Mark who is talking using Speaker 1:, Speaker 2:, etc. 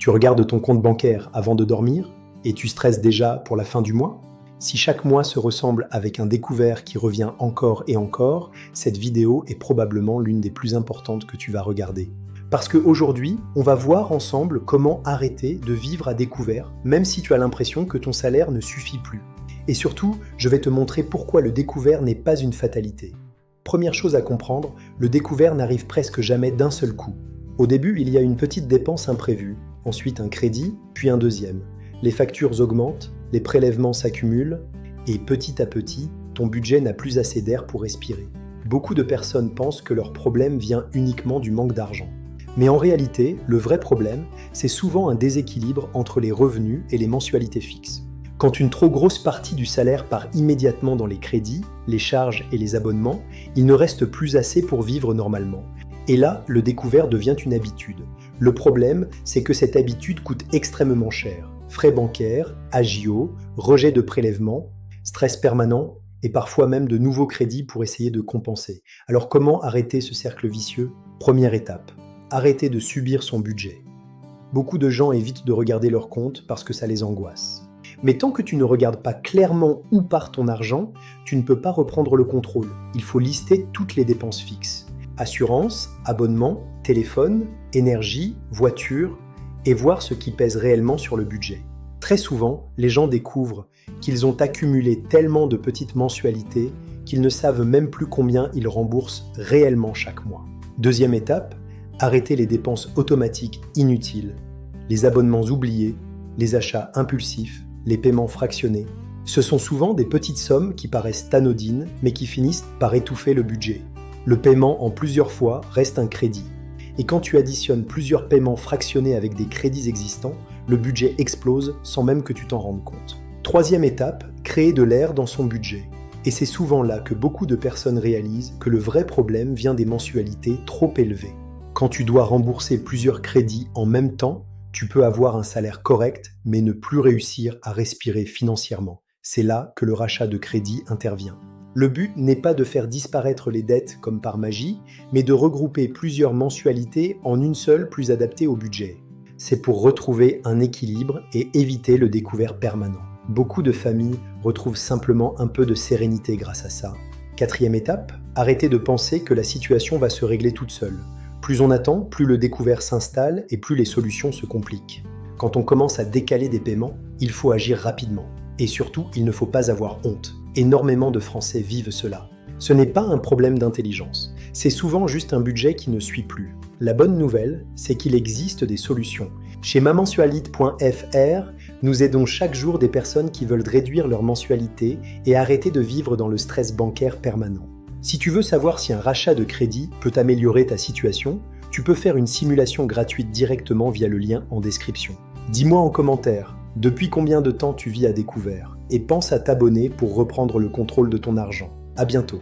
Speaker 1: Tu regardes ton compte bancaire avant de dormir et tu stresses déjà pour la fin du mois? Si chaque mois se ressemble avec un découvert qui revient encore et encore, cette vidéo est probablement l'une des plus importantes que tu vas regarder. Parce qu'aujourd'hui, on va voir ensemble comment arrêter de vivre à découvert, même si tu as l'impression que ton salaire ne suffit plus. Et surtout, je vais te montrer pourquoi le découvert n'est pas une fatalité. Première chose à comprendre, le découvert n'arrive presque jamais d'un seul coup. Au début, il y a une petite dépense imprévue, ensuite un crédit, puis un deuxième. Les factures augmentent, les prélèvements s'accumulent, et petit à petit, ton budget n'a plus assez d'air pour respirer. Beaucoup de personnes pensent que leur problème vient uniquement du manque d'argent. Mais en réalité, le vrai problème, c'est souvent un déséquilibre entre les revenus et les mensualités fixes. Quand une trop grosse partie du salaire part immédiatement dans les crédits, les charges et les abonnements, il ne reste plus assez pour vivre normalement. Et là, le découvert devient une habitude. Le problème, c'est que cette habitude coûte extrêmement cher. Frais bancaires, agio, rejet de prélèvements, stress permanent et parfois même de nouveaux crédits pour essayer de compenser. Alors comment arrêter ce cercle vicieux? Première étape, arrêter de subir son budget. Beaucoup de gens évitent de regarder leur compte parce que ça les angoisse. Mais tant que tu ne regardes pas clairement où part ton argent, tu ne peux pas reprendre le contrôle. Il faut lister toutes les dépenses fixes. Assurance, abonnement, téléphone, énergie, voiture, et voir ce qui pèse réellement sur le budget. Très souvent, les gens découvrent qu'ils ont accumulé tellement de petites mensualités qu'ils ne savent même plus combien ils remboursent réellement chaque mois. Deuxième étape, arrêter les dépenses automatiques inutiles, les abonnements oubliés, les achats impulsifs, les paiements fractionnés. Ce sont souvent des petites sommes qui paraissent anodines, mais qui finissent par étouffer le budget. Le paiement en plusieurs fois reste un crédit. Et quand tu additionnes plusieurs paiements fractionnés avec des crédits existants, le budget explose sans même que tu t'en rendes compte. Troisième étape, créer de l'air dans son budget. Et c'est souvent là que beaucoup de personnes réalisent que le vrai problème vient des mensualités trop élevées. Quand tu dois rembourser plusieurs crédits en même temps, tu peux avoir un salaire correct, mais ne plus réussir à respirer financièrement. C'est là que le rachat de crédit intervient. Le but n'est pas de faire disparaître les dettes comme par magie, mais de regrouper plusieurs mensualités en une seule plus adaptée au budget. C'est pour retrouver un équilibre et éviter le découvert permanent. Beaucoup de familles retrouvent simplement un peu de sérénité grâce à ça. Quatrième étape, arrêter de penser que la situation va se régler toute seule. Plus on attend, plus le découvert s'installe et plus les solutions se compliquent. Quand on commence à décaler des paiements, il faut agir rapidement. Et surtout, il ne faut pas avoir honte. Énormément de Français vivent cela. Ce n'est pas un problème d'intelligence. C'est souvent juste un budget qui ne suit plus. La bonne nouvelle, c'est qu'il existe des solutions. Chez mamansualite.fr, nous aidons chaque jour des personnes qui veulent réduire leur mensualité et arrêter de vivre dans le stress bancaire permanent. Si tu veux savoir si un rachat de crédit peut améliorer ta situation, tu peux faire une simulation gratuite directement via le lien en description. Dis-moi en commentaire, depuis combien de temps tu vis à découvert? Et pense à t'abonner pour reprendre le contrôle de ton argent. À bientôt.